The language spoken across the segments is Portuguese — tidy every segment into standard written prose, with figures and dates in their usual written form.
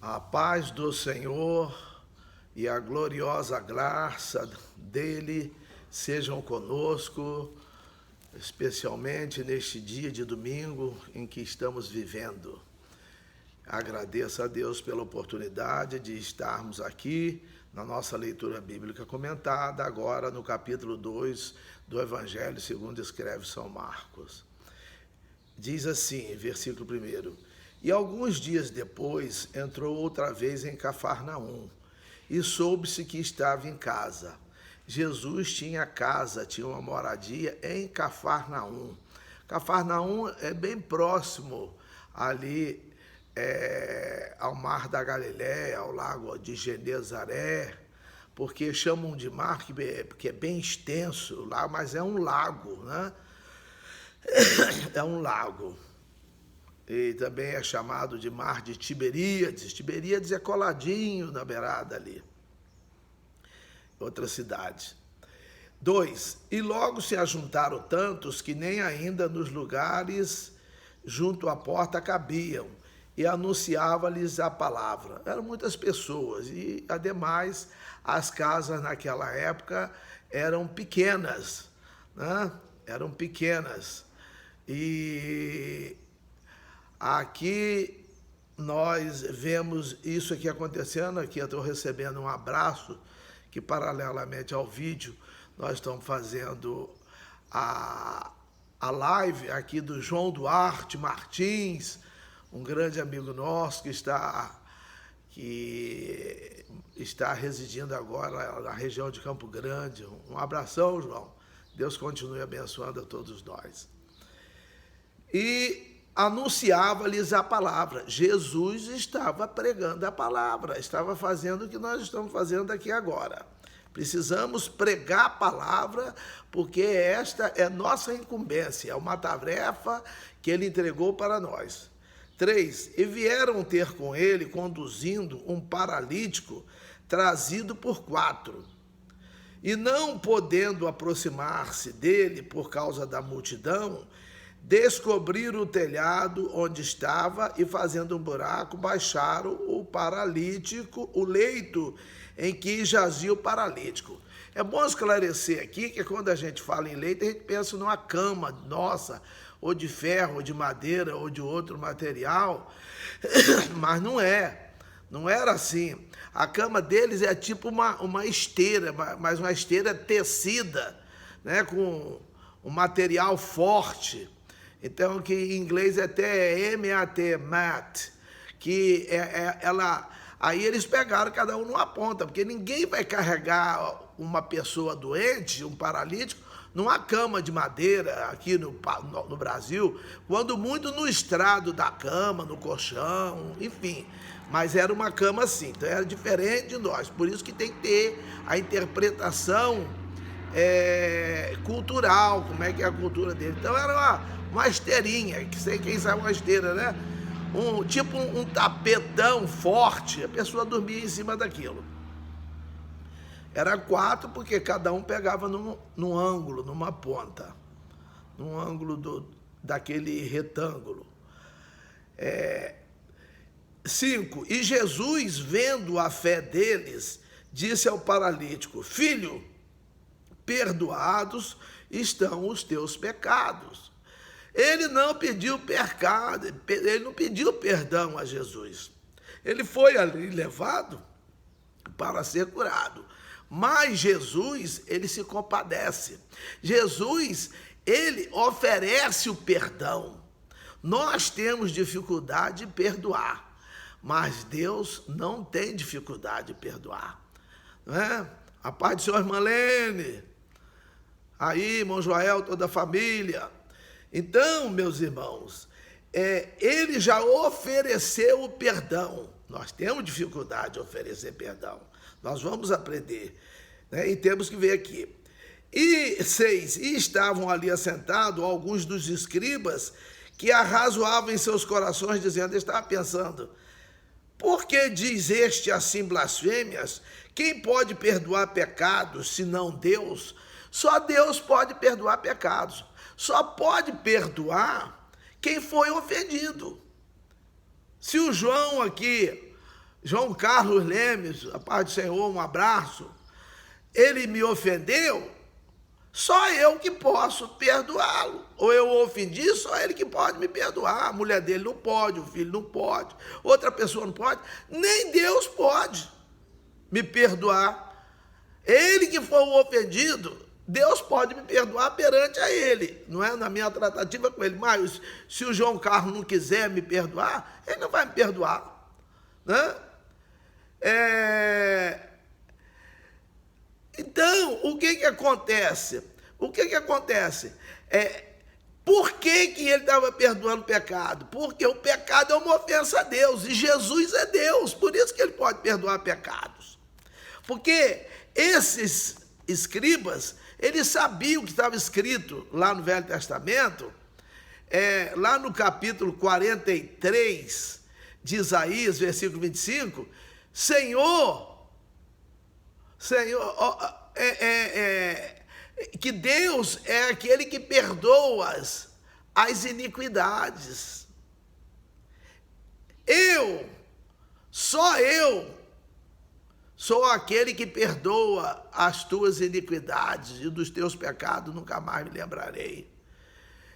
A paz do Senhor e a gloriosa graça dele sejam conosco, especialmente neste dia de domingo em que estamos vivendo. Agradeço a Deus pela oportunidade de estarmos aqui na nossa leitura bíblica comentada, agora no capítulo 2 do Evangelho segundo escreve São Marcos. Diz assim, versículo 1: E alguns dias depois entrou outra vez em Cafarnaum, e soube-se que estava em casa. Jesus tinha casa, tinha uma moradia em Cafarnaum. Cafarnaum é bem próximo ali ao Mar da Galileia, ao lago de Genezaré, porque chamam de mar, porque é bem extenso lá, mas é um lago, né? É um lago. E também é chamado de Mar de Tiberíades. Tiberíades é coladinho na beirada ali. Outra cidade. 2. E logo se ajuntaram tantos que nem ainda nos lugares junto à porta cabiam, e anunciava-lhes a palavra. Eram muitas pessoas, e ademais as casas naquela época eram pequenas, né? Eram pequenas. E aqui nós vemos isso aqui acontecendo, aqui eu estou recebendo um abraço, que paralelamente ao vídeo nós estamos fazendo a live aqui do João Duarte Martins, um grande amigo nosso que está residindo agora na região de Campo Grande. Um abração, João. Deus continue abençoando a todos nós. E anunciava-lhes a palavra. Jesus estava pregando a palavra, estava fazendo o que nós estamos fazendo aqui agora. Precisamos pregar a palavra, porque esta é nossa incumbência, é uma tarefa que ele entregou para nós. 3. E vieram ter com ele, conduzindo um paralítico, trazido por 4. E não podendo aproximar-se dele por causa da multidão, descobriram o telhado onde estava e, fazendo um buraco, baixaram o paralítico, o leito em que jazia o paralítico. É bom esclarecer aqui que quando a gente fala em leito, a gente pensa numa cama nossa, ou de ferro, ou de madeira, ou de outro material, mas não é. Não era assim. A cama deles é tipo uma esteira, mas uma esteira tecida, né, com um material forte. Então, que em inglês até é M-A-T, mat, que ela... Aí eles pegaram cada um numa ponta, porque ninguém vai carregar uma pessoa doente, um paralítico, numa cama de madeira aqui no Brasil, quando muito no estrado da cama, no colchão, enfim. Mas era uma cama assim, então era diferente de nós. Por isso que tem que ter a interpretação cultural, como é que é a cultura dele. Então era uma esteirinha, que sei quem sabe uma esteira, né? Tipo um tapetão forte, a pessoa dormia em cima daquilo. Era 4 porque cada um pegava num ângulo, numa ponta, num ângulo daquele retângulo. 5. E Jesus, vendo a fé deles, disse ao paralítico: Filho, perdoados estão os teus pecados. Ele não pediu pecado, ele não pediu perdão a Jesus. Ele foi ali levado para ser curado. Mas Jesus, ele se compadece. Jesus, ele oferece o perdão. Nós temos dificuldade de perdoar, mas Deus não tem dificuldade de perdoar. Não é? A paz do Senhor, irmã Lene. Aí, irmão Joel, toda a família. Então, meus irmãos, ele já ofereceu o perdão. Nós temos dificuldade de oferecer perdão. Nós vamos aprender, né? E temos que ver aqui. E 6, e estavam ali assentados alguns dos escribas que arrazoavam em seus corações, dizendo, estava pensando, por que diz este assim blasfêmias? Quem pode perdoar pecados, senão Deus? Só Deus pode perdoar pecados. Só pode perdoar quem foi ofendido. Se o João aqui João Carlos Lemes, a paz do Senhor, um abraço, ele me ofendeu, só eu que posso perdoá-lo. Ou eu o ofendi, só ele que pode me perdoar. A mulher dele não pode, o filho não pode, outra pessoa não pode, nem Deus pode me perdoar. Ele que foi o ofendido, Deus pode me perdoar perante a ele, não é? Na minha tratativa com ele. Mas se o João Carlos não quiser me perdoar, ele não vai me perdoar, né? Então, o que acontece? Por que ele estava perdoando o pecado? Porque o pecado é uma ofensa a Deus, e Jesus é Deus, por isso que ele pode perdoar pecados. Porque esses escribas, eles sabiam o que estava escrito lá no Velho Testamento, lá no capítulo 43 de Isaías, versículo 25, Senhor, que Deus é aquele que perdoa as iniquidades. Só eu, sou aquele que perdoa as tuas iniquidades, e dos teus pecados nunca mais me lembrarei.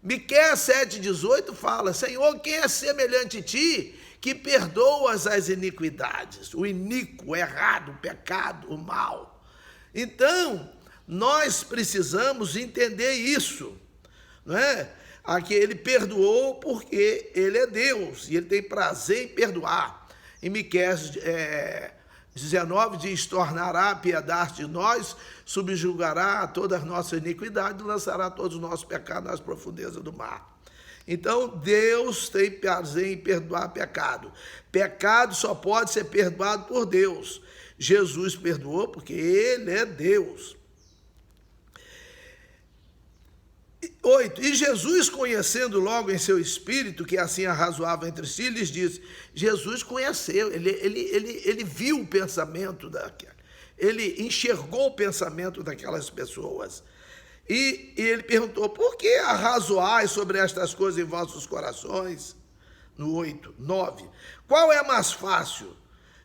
Miqueias 7,18 fala, Senhor, quem é semelhante a ti, que perdoas as iniquidades, o iníquo, o errado, o pecado, o mal. Então, nós precisamos entender isso, não é? Aqui ele perdoou porque ele é Deus, e ele tem prazer em perdoar. Em Miqueias 19 diz, tornará a piedade de nós, subjugará todas as nossas iniquidades, lançará todos os nossos pecados nas profundezas do mar. Então, Deus tem prazer em perdoar pecado. Pecado só pode ser perdoado por Deus. Jesus perdoou porque ele é Deus. 8. E Jesus, conhecendo logo em seu espírito, que assim arrazoava entre si, lhes disse, Jesus conheceu, ele viu o pensamento ele enxergou o pensamento daquelas pessoas. E ele perguntou, por que arrazoais sobre estas coisas em vossos corações? No 8, 9. Qual é mais fácil?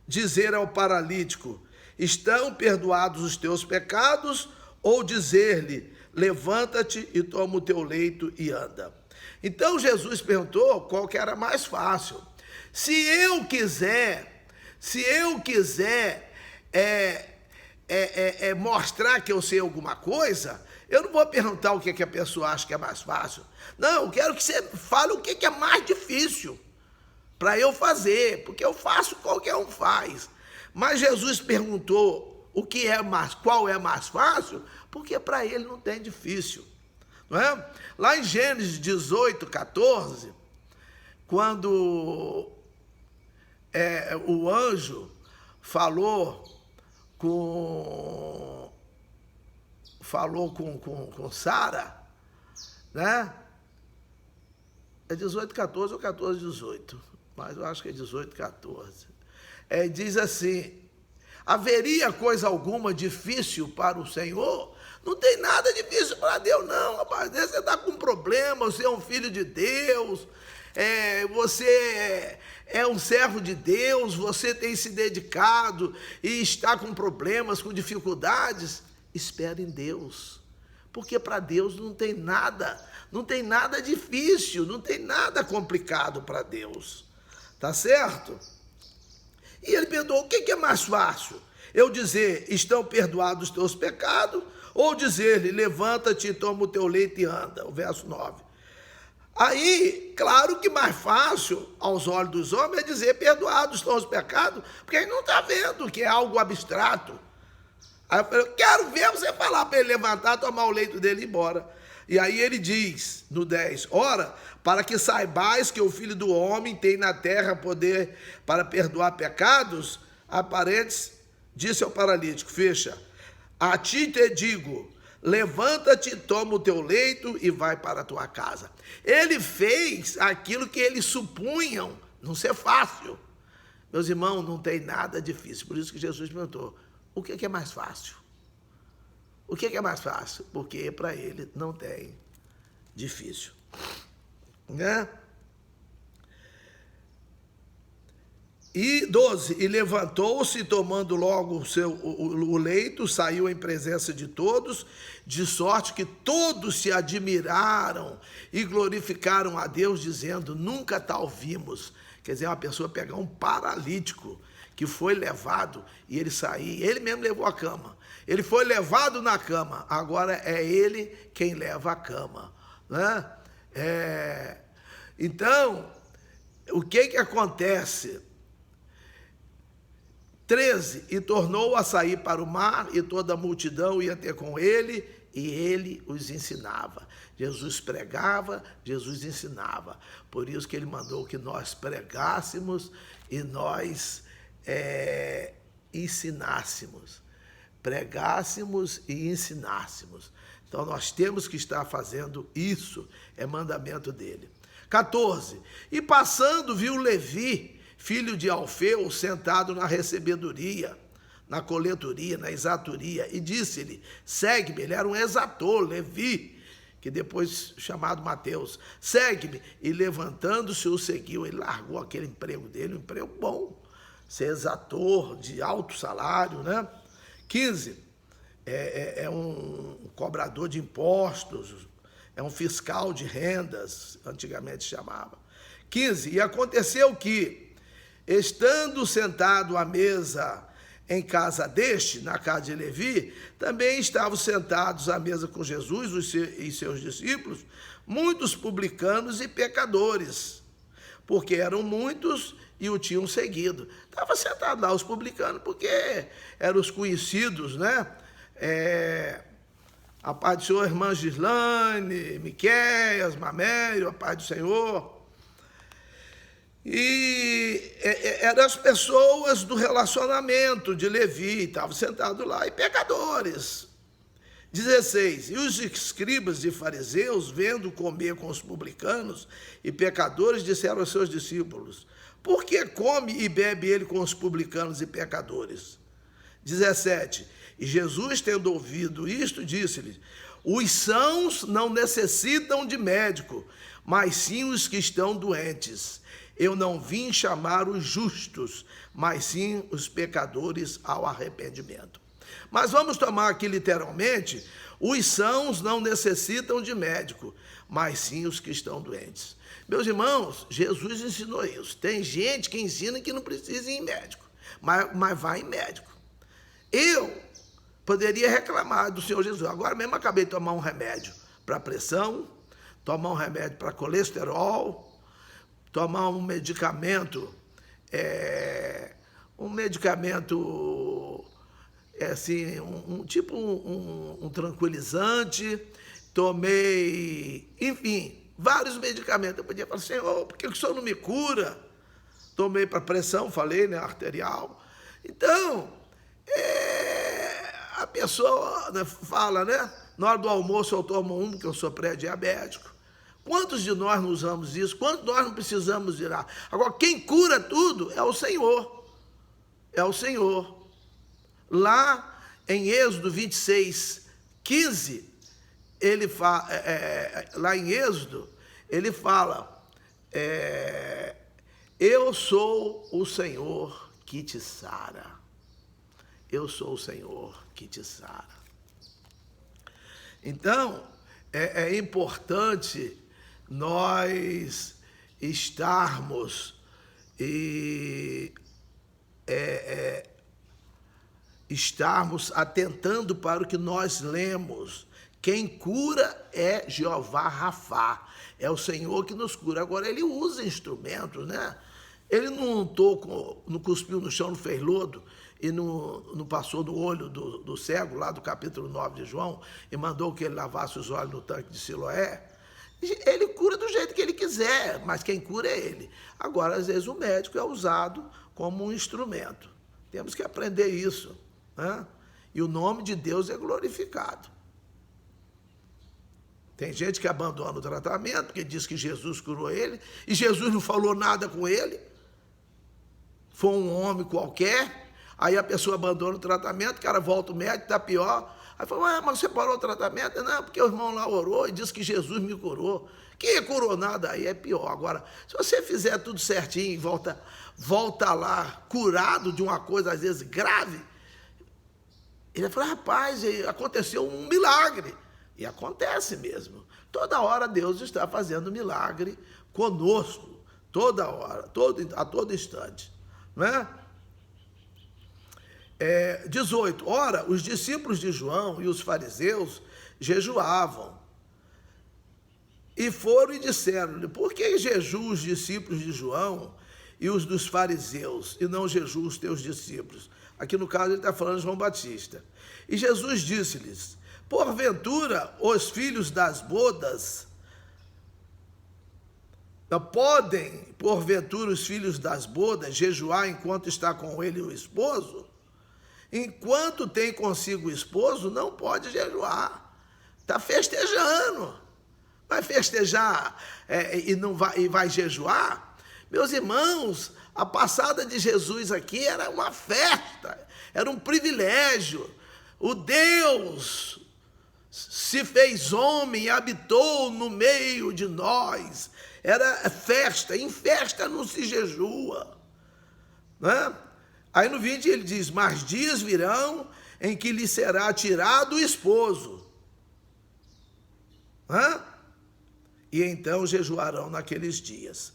Dizer ao paralítico, estão perdoados os teus pecados? Ou dizer-lhe, levanta-te e toma o teu leito e anda? Então Jesus perguntou qual que era mais fácil. Se eu quiser mostrar que eu sei alguma coisa, eu não vou perguntar o que a pessoa acha que é mais fácil. Não, eu quero que você fale o que é mais difícil para eu fazer, porque eu faço, qualquer um faz. Mas Jesus perguntou qual é mais fácil, porque para ele não tem difícil. Não é? Lá em Gênesis 18, 14, quando o anjo falou com Sara, né? É 18, 14 ou 14, 18, mas eu acho que é 18, 14. Diz assim, haveria coisa alguma difícil para o Senhor? Não tem nada difícil para Deus, não, rapaz. Você está com problema, você é um filho de Deus, você é um servo de Deus, você tem se dedicado e está com problemas, com dificuldades. Espere em Deus, porque para Deus não tem nada difícil, não tem nada complicado para Deus, tá certo? E ele perguntou, o que é mais fácil? Eu dizer, estão perdoados os teus pecados, ou dizer-lhe, levanta-te e toma o teu leito e anda, o verso 9. Aí, claro que mais fácil aos olhos dos homens é dizer, perdoados estão os pecados, porque ele não está vendo que é algo abstrato. Aí eu falei, quero ver você falar para ele levantar, tomar o leito dele e ir embora. E aí ele diz, no 10, ora, para que saibais que o Filho do Homem tem na terra poder para perdoar pecados, aparentes, disse ao paralítico, fecha, a ti te digo, levanta-te, toma o teu leito e vai para a tua casa. Ele fez aquilo que eles supunham não ser fácil. Meus irmãos, não tem nada difícil, por isso que Jesus perguntou, o que é mais fácil? O que é mais fácil? Porque para ele não tem difícil. Né? E 12, e levantou-se, e tomando logo o leito, saiu em presença de todos, de sorte que todos se admiraram e glorificaram a Deus, dizendo, nunca tal vimos. Quer dizer, uma pessoa pegar um paralítico que foi levado e ele sair, ele mesmo levou a cama. Ele foi levado na cama, agora é ele quem leva a cama, né? Então, o que acontece? 13, e tornou a sair para o mar, e toda a multidão ia ter com ele, e ele os ensinava. Jesus pregava, Jesus ensinava. Por isso que ele mandou que nós pregássemos e nós ensinássemos. Pregássemos e ensinássemos. Então nós temos que estar fazendo isso, é mandamento dele. 14, e passando viu Levi, filho de Alfeu, sentado na recebedoria, na coletoria, na exatoria, e disse-lhe, segue-me. Ele era um exator, Levi, que depois chamado Mateus, segue-me. E levantando-se o seguiu. Ele largou aquele emprego dele, um emprego bom, ser exator de alto salário, né? 15, é um cobrador de impostos, é um fiscal de rendas, antigamente chamava. 15, e aconteceu que, estando sentado à mesa em casa deste, na casa de Levi, também estavam sentados à mesa com Jesus e seus discípulos, muitos publicanos e pecadores, porque eram muitos e o tinham seguido. Estava sentado lá os publicanos, porque eram os conhecidos, né? A paz do Senhor, irmã Gislane, Miqueias, Mamério, a paz do Senhor. E eram as pessoas do relacionamento de Levi, estavam sentados lá, e pecadores. 16, e os escribas e fariseus, vendo comer com os publicanos e pecadores, disseram aos seus discípulos, por que come e bebe ele com os publicanos e pecadores? 17, e Jesus, tendo ouvido isto, disse-lhes, os sãos não necessitam de médico, mas sim os que estão doentes. Eu não vim chamar os justos, mas sim os pecadores ao arrependimento. Mas vamos tomar aqui literalmente, os sãos não necessitam de médico, mas sim os que estão doentes. Meus irmãos, Jesus ensinou isso. Tem gente que ensina que não precisa ir em médico, mas vai em médico. Eu poderia reclamar do Senhor Jesus. Agora mesmo acabei de tomar um remédio para pressão, tomar um remédio para colesterol, tomar um medicamento, assim, um tranquilizante, tomei, enfim, vários medicamentos. Eu podia falar, Senhor, por que o Senhor não me cura? Tomei para pressão, falei, né, arterial. Então, a pessoa, né, fala, né, na hora do almoço eu tomo um, porque eu sou pré-diabético. Quantos de nós não usamos isso? Quantos de nós não precisamos ir lá? Agora, quem cura tudo é o Senhor. É o Senhor. Lá em Êxodo 26, 15, ele fala, lá em Êxodo, ele fala, eu sou o Senhor que te sara. Eu sou o Senhor que te sara. Então, é importante nós estarmos atentando para o que nós lemos. Quem cura é Jeová Rafá, é o Senhor que nos cura. Agora, ele usa instrumentos, né? Ele não cuspiu no chão, não fez lodo, e não passou no olho do cego, lá do capítulo 9 de João, e mandou que ele lavasse os olhos no tanque de Siloé. Ele cura do jeito que ele quiser, mas quem cura é ele. Agora, às vezes, o médico é usado como um instrumento. Temos que aprender isso, né? E o nome de Deus é glorificado. Tem gente que abandona o tratamento, porque diz que Jesus curou ele, e Jesus não falou nada com ele. Foi um homem qualquer, aí a pessoa abandona o tratamento, o cara volta ao médico, está pior. Aí fala, mas você parou o tratamento? Não, porque o irmão lá orou e disse que Jesus me curou. Quem é coronado aí é pior. Agora, se você fizer tudo certinho e volta lá curado de uma coisa às vezes grave, ele vai falar, rapaz, aconteceu um milagre. E acontece mesmo. Toda hora Deus está fazendo milagre conosco. Toda hora, a todo instante. Não é? 18. Ora, os discípulos de João e os fariseus jejuavam. E foram e disseram-lhe, por que jejuam os discípulos de João e os dos fariseus, e não jejuam os teus discípulos? Aqui no caso ele está falando de João Batista. E Jesus disse-lhes, porventura os filhos das bodas, podem, porventura os filhos das bodas, jejuar enquanto está com ele o esposo? Enquanto tem consigo o esposo, não pode jejuar. Está festejando. Vai festejar e vai jejuar? Meus irmãos, a passada de Jesus aqui era uma festa, era um privilégio. O Deus se fez homem e habitou no meio de nós. Era festa, em festa não se jejua. Não é? Aí no 20 ele diz, mas dias virão em que lhe será tirado o esposo. Hã? E então jejuarão naqueles dias.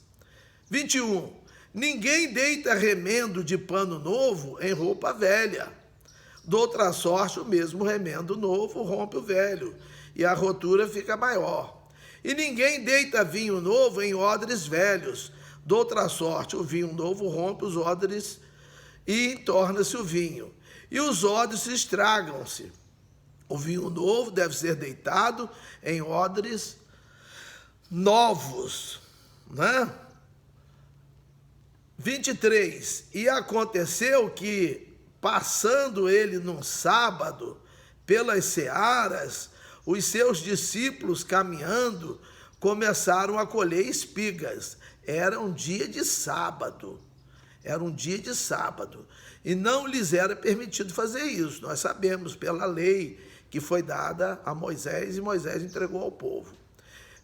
21. Ninguém deita remendo de pano novo em roupa velha. De outra sorte, o mesmo remendo novo rompe o velho, e a rotura fica maior. E ninguém deita vinho novo em odres velhos. De outra sorte, o vinho novo rompe os odres e torna-se o vinho. E os odres estragam-se. O vinho novo deve ser deitado em odres novos. Né? 23. E aconteceu que, passando ele num sábado pelas searas, os seus discípulos caminhando começaram a colher espigas. Era um dia de sábado. Era um dia de sábado. E não lhes era permitido fazer isso. Nós sabemos pela lei que foi dada a Moisés e Moisés entregou ao povo.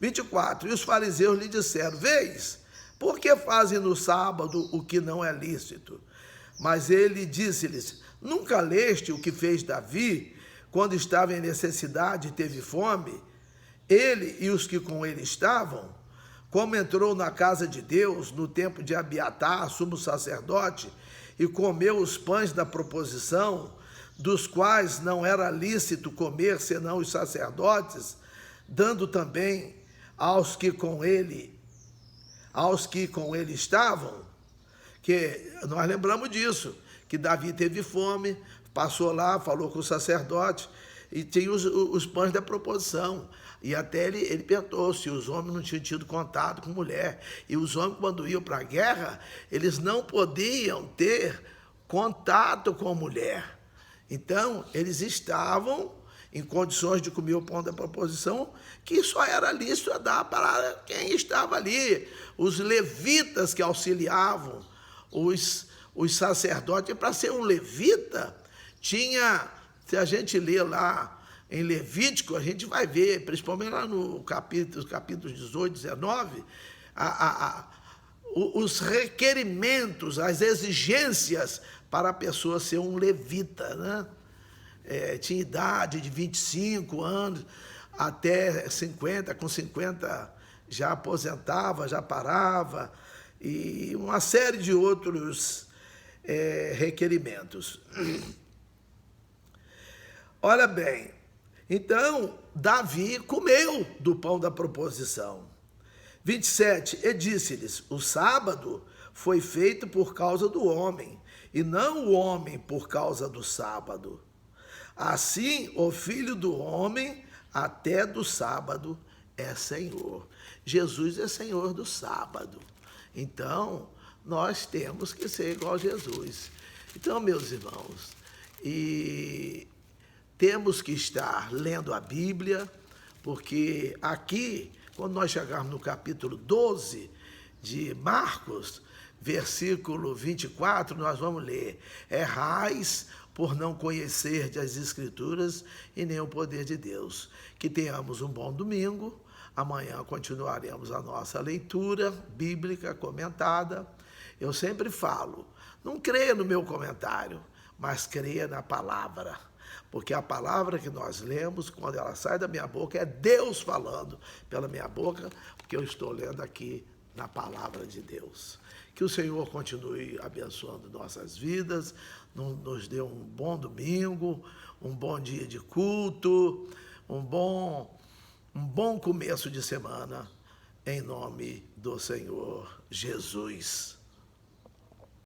24. E os fariseus lhe disseram, vês, por que fazem no sábado o que não é lícito? Mas ele disse-lhes, nunca leste o que fez Davi, quando estava em necessidade e teve fome, ele e os que com ele estavam, como entrou na casa de Deus no tempo de Abiatar, sumo sacerdote, e comeu os pães da proposição, dos quais não era lícito comer senão os sacerdotes, dando também aos que com ele estavam, que nós lembramos disso, que Davi teve fome, passou lá, falou com o sacerdote, e tinha os pães da proposição. E até ele perguntou se os homens não tinham tido contato com mulher. E os homens, quando iam para a guerra, eles não podiam ter contato com mulher. Então, eles estavam em condições de comer o pão da proposição, que só era lícito a dar para quem estava ali. Os levitas que auxiliavam, os sacerdotes. E para ser um levita, tinha, se a gente lê lá em Levítico, a gente vai ver, principalmente lá no capítulos 18, 19, os requerimentos, as exigências para a pessoa ser um levita, né? Tinha idade de 25 anos até 50, com 50 já aposentava, já parava, e uma série de outros requerimentos. Olha bem, então Davi comeu do pão da proposição. 27, e disse-lhes, o sábado foi feito por causa do homem, e não o homem por causa do sábado. Assim, o Filho do Homem, até do sábado, é Senhor. Jesus é Senhor do sábado. Então, nós temos que ser igual a Jesus. Então, meus irmãos, temos que estar lendo a Bíblia, porque aqui, quando nós chegarmos no capítulo 12 de Marcos, versículo 24, nós vamos ler, errais por não conhecer as Escrituras e nem o poder de Deus. Que tenhamos um bom domingo, Amanhã continuaremos a nossa leitura bíblica comentada. Eu sempre falo, não creia no meu comentário, mas creia na palavra. Porque a palavra que nós lemos, quando ela sai da minha boca, é Deus falando pela minha boca, porque eu estou lendo aqui na palavra de Deus. Que o Senhor continue abençoando nossas vidas, nos dê um bom domingo, um bom dia de culto, um bom começo de semana, em nome do Senhor Jesus.